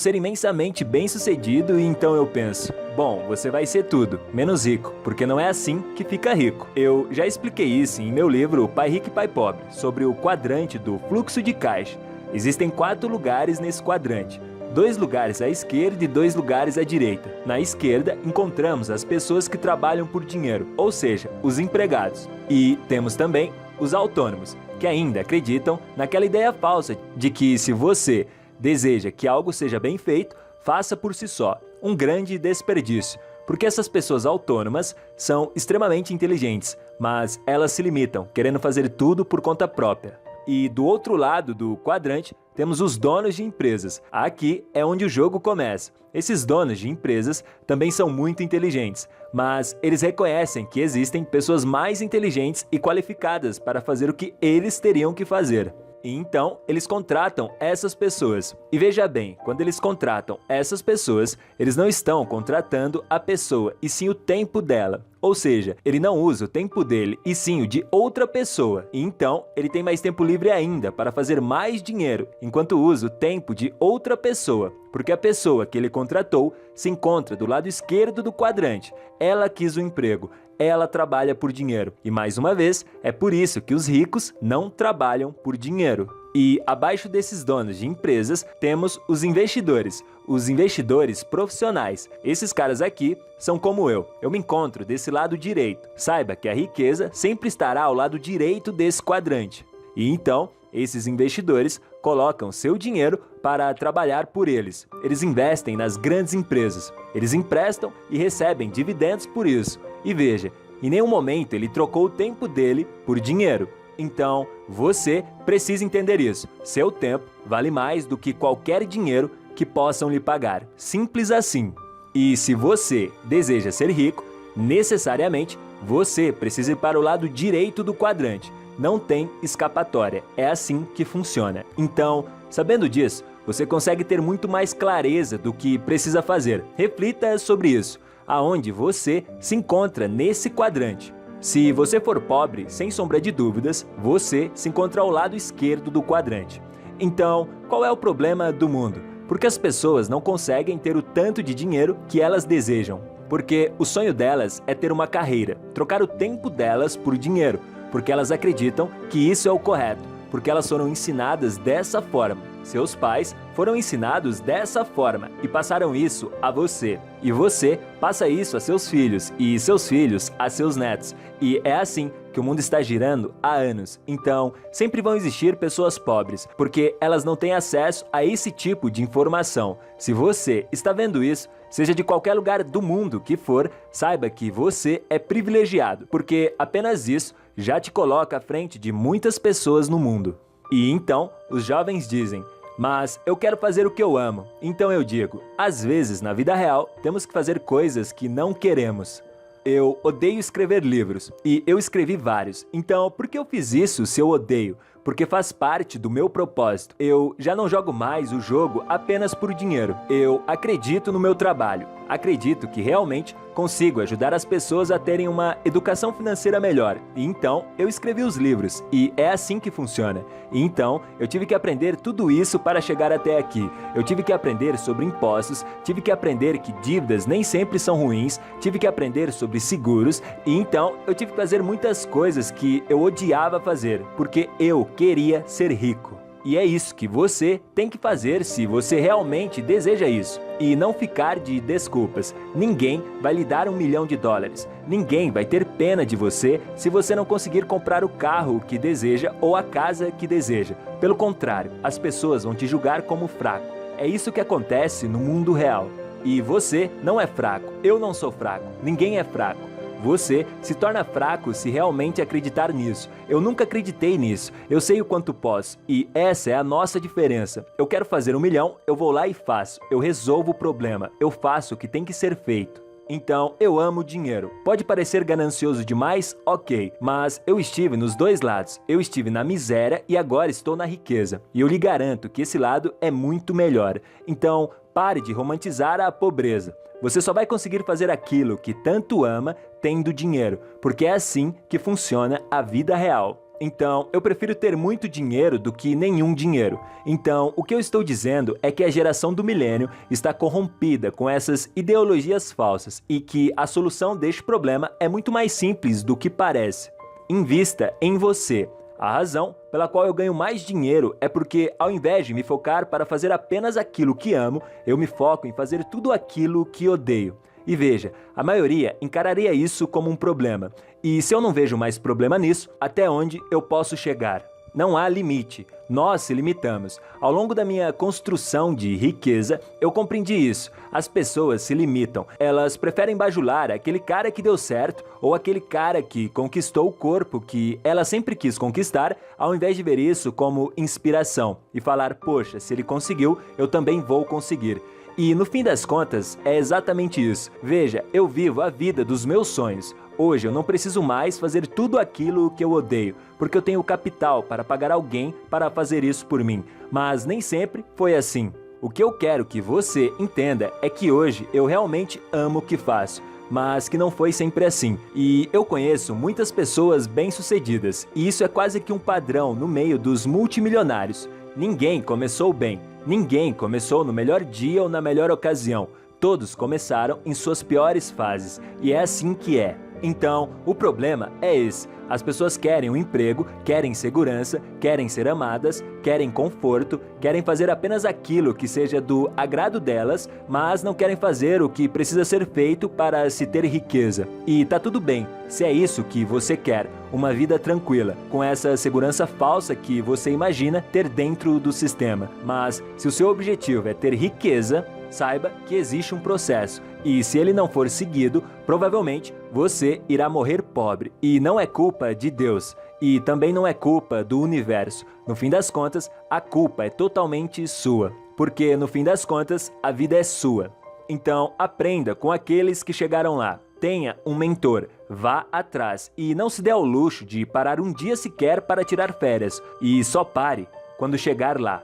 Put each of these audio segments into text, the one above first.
ser imensamente bem-sucedido e então eu penso, bom, você vai ser tudo, menos rico, porque não é assim que fica rico. Eu já expliquei isso em meu livro Pai Rico e Pai Pobre, sobre o quadrante do fluxo de caixa. Existem 4 lugares nesse quadrante. 2 lugares à esquerda e 2 lugares à direita. Na esquerda, encontramos as pessoas que trabalham por dinheiro, ou seja, os empregados. E temos também os autônomos, que ainda acreditam naquela ideia falsa de que se você deseja que algo seja bem feito, faça por si só. Um grande desperdício, porque essas pessoas autônomas são extremamente inteligentes, mas elas se limitam, querendo fazer tudo por conta própria. E do outro lado do quadrante, temos os donos de empresas. Aqui é onde o jogo começa. Esses donos de empresas também são muito inteligentes, mas eles reconhecem que existem pessoas mais inteligentes e qualificadas para fazer o que eles teriam que fazer. E então, eles contratam essas pessoas. E veja bem, quando eles contratam essas pessoas, eles não estão contratando a pessoa, e sim o tempo dela. Ou seja, ele não usa o tempo dele, e sim o de outra pessoa. E então, ele tem mais tempo livre ainda para fazer mais dinheiro, enquanto usa o tempo de outra pessoa. Porque a pessoa que ele contratou se encontra do lado esquerdo do quadrante. Ela quis o emprego. Ela trabalha por dinheiro. E mais uma vez, é por isso que os ricos não trabalham por dinheiro. E abaixo desses donos de empresas, temos os investidores profissionais. Esses caras aqui são como eu me encontro desse lado direito. Saiba que a riqueza sempre estará ao lado direito desse quadrante. E então, esses investidores colocam seu dinheiro para trabalhar por eles. Eles investem nas grandes empresas. Eles emprestam e recebem dividendos por isso. E veja, em nenhum momento ele trocou o tempo dele por dinheiro. Então, você precisa entender isso. Seu tempo vale mais do que qualquer dinheiro que possam lhe pagar. Simples assim. E se você deseja ser rico, necessariamente você precisa ir para o lado direito do quadrante. Não tem escapatória. É assim que funciona. Então, sabendo disso, você consegue ter muito mais clareza do que precisa fazer. Reflita sobre isso. Aonde você se encontra nesse quadrante. Se você for pobre, sem sombra de dúvidas, você se encontra ao lado esquerdo do quadrante. Então, qual é o problema do mundo? Porque as pessoas não conseguem ter o tanto de dinheiro que elas desejam. Porque o sonho delas é ter uma carreira, trocar o tempo delas por dinheiro, porque elas acreditam que isso é o correto, porque elas foram ensinadas dessa forma. Seus pais foram ensinados dessa forma e passaram isso a você. E você passa isso a seus filhos e seus filhos a seus netos. E é assim que o mundo está girando há anos. Então, sempre vão existir pessoas pobres, porque elas não têm acesso a esse tipo de informação. Se você está vendo isso, seja de qualquer lugar do mundo que for, saiba que você é privilegiado, porque apenas isso já te coloca à frente de muitas pessoas no mundo. E então, os jovens dizem, mas eu quero fazer o que eu amo. Então eu digo, às vezes na vida real, temos que fazer coisas que não queremos. Eu odeio escrever livros, e eu escrevi vários. Então, por que eu fiz isso se eu odeio? Porque faz parte do meu propósito. Eu já não jogo mais o jogo apenas por dinheiro. Eu acredito no meu trabalho. Acredito que realmente consigo ajudar as pessoas a terem uma educação financeira melhor. E então, eu escrevi os livros. E é assim que funciona. E então, eu tive que aprender tudo isso para chegar até aqui. Eu tive que aprender sobre impostos, tive que aprender que dívidas nem sempre são ruins, tive que aprender sobre seguros. E então, eu tive que fazer muitas coisas que eu odiava fazer, porque eu queria ser rico. E é isso que você tem que fazer se você realmente deseja isso. E não ficar de desculpas. Ninguém vai lhe dar $1 milhão. Ninguém vai ter pena de você se você não conseguir comprar o carro que deseja ou a casa que deseja. Pelo contrário, as pessoas vão te julgar como fraco. É isso que acontece no mundo real. E você não é fraco. Eu não sou fraco. Ninguém é fraco. Você se torna fraco se realmente acreditar nisso. Eu nunca acreditei nisso. Eu sei o quanto posso. E essa é a nossa diferença. Eu quero fazer $1 milhão, eu vou lá e faço. Eu resolvo o problema. Eu faço o que tem que ser feito. Então, eu amo dinheiro. Pode parecer ganancioso demais? Ok. Mas eu estive nos dois lados. Eu estive na miséria e agora estou na riqueza. E eu lhe garanto que esse lado é muito melhor. Então, pare de romantizar a pobreza. Você só vai conseguir fazer aquilo que tanto ama tendo dinheiro, porque é assim que funciona a vida real. Então, eu prefiro ter muito dinheiro do que nenhum dinheiro. Então, o que eu estou dizendo é que a geração do milênio está corrompida com essas ideologias falsas e que a solução deste problema é muito mais simples do que parece. Invista em você. A razão pela qual eu ganho mais dinheiro é porque, ao invés de me focar para fazer apenas aquilo que amo, eu me foco em fazer tudo aquilo que odeio. E veja, a maioria encararia isso como um problema. E se eu não vejo mais problema nisso, até onde eu posso chegar? Não há limite. Nós se limitamos. Ao longo da minha construção de riqueza, eu compreendi isso. As pessoas se limitam. Elas preferem bajular aquele cara que deu certo ou aquele cara que conquistou o corpo que ela sempre quis conquistar, ao invés de ver isso como inspiração e falar, poxa, se ele conseguiu, eu também vou conseguir. E no fim das contas, é exatamente isso. Veja, eu vivo a vida dos meus sonhos. Hoje eu não preciso mais fazer tudo aquilo que eu odeio, porque eu tenho capital para pagar alguém para fazer isso por mim. Mas nem sempre foi assim. O que eu quero que você entenda é que hoje eu realmente amo o que faço, mas que não foi sempre assim. E eu conheço muitas pessoas bem-sucedidas, e isso é quase que um padrão no meio dos multimilionários. Ninguém começou bem, ninguém começou no melhor dia ou na melhor ocasião. Todos começaram em suas piores fases, e é assim que é. Então, o problema é esse. As pessoas querem um emprego, querem segurança, querem ser amadas, querem conforto, querem fazer apenas aquilo que seja do agrado delas, mas não querem fazer o que precisa ser feito para se ter riqueza. E tá tudo bem, se é isso que você quer, uma vida tranquila, com essa segurança falsa que você imagina ter dentro do sistema. Mas, se o seu objetivo é ter riqueza, saiba que existe um processo, e se ele não for seguido, provavelmente você irá morrer pobre. E não é culpa de Deus, e também não é culpa do universo. No fim das contas, a culpa é totalmente sua, porque no fim das contas, a vida é sua. Então, aprenda com aqueles que chegaram lá. Tenha um mentor, vá atrás e não se dê ao luxo de parar um dia sequer para tirar férias, e só pare quando chegar lá.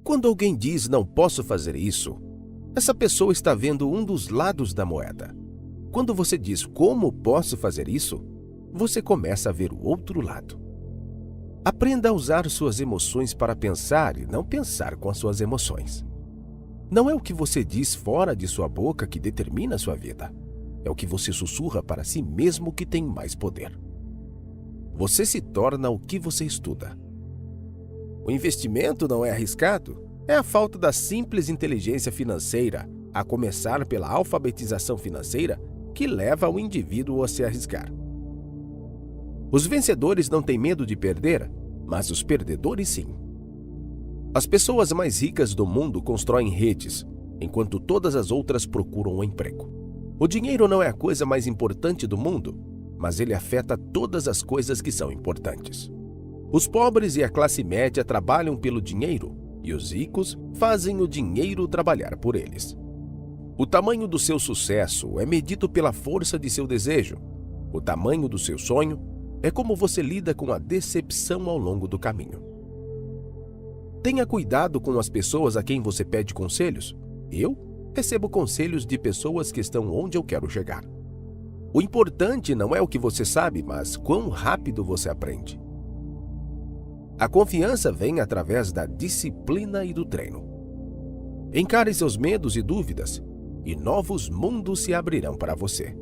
Quando alguém diz não posso fazer isso, essa pessoa está vendo um dos lados da moeda. Quando você diz como posso fazer isso, você começa a ver o outro lado. Aprenda a usar suas emoções para pensar e não pensar com as suas emoções. Não é o que você diz fora de sua boca que determina a sua vida. É o que você sussurra para si mesmo que tem mais poder. Você se torna o que você estuda. O investimento não é arriscado, é a falta da simples inteligência financeira, a começar pela alfabetização financeira, que leva o indivíduo a se arriscar. Os vencedores não têm medo de perder, mas os perdedores sim. As pessoas mais ricas do mundo constroem redes, enquanto todas as outras procuram um emprego. O dinheiro não é a coisa mais importante do mundo, mas ele afeta todas as coisas que são importantes. Os pobres e a classe média trabalham pelo dinheiro e os ricos fazem o dinheiro trabalhar por eles. O tamanho do seu sucesso é medido pela força de seu desejo. O tamanho do seu sonho é como você lida com a decepção ao longo do caminho. Tenha cuidado com as pessoas a quem você pede conselhos. Eu recebo conselhos de pessoas que estão onde eu quero chegar. O importante não é o que você sabe, mas quão rápido você aprende. A confiança vem através da disciplina e do treino. Encare seus medos e dúvidas, e novos mundos se abrirão para você.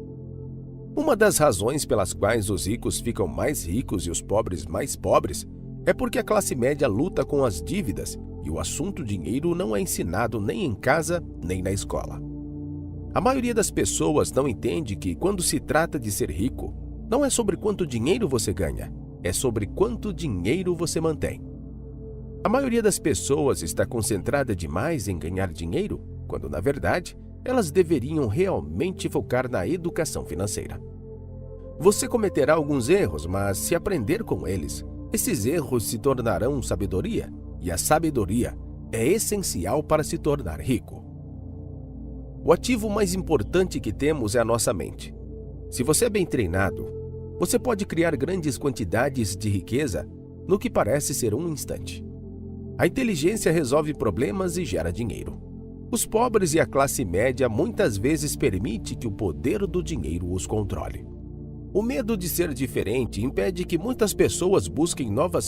Uma das razões pelas quais os ricos ficam mais ricos e os pobres mais pobres é porque a classe média luta com as dívidas e o assunto dinheiro não é ensinado nem em casa nem na escola. A maioria das pessoas não entende que, quando se trata de ser rico, não é sobre quanto dinheiro você ganha, é sobre quanto dinheiro você mantém. A maioria das pessoas está concentrada demais em ganhar dinheiro, quando, na verdade, elas deveriam realmente focar na educação financeira. Você cometerá alguns erros, mas se aprender com eles, esses erros se tornarão sabedoria, e a sabedoria é essencial para se tornar rico. O ativo mais importante que temos é a nossa mente. Se você é bem treinado, você pode criar grandes quantidades de riqueza no que parece ser um instante. A inteligência resolve problemas e gera dinheiro. Os pobres e a classe média muitas vezes permitem que o poder do dinheiro os controle. O medo de ser diferente impede que muitas pessoas busquem novas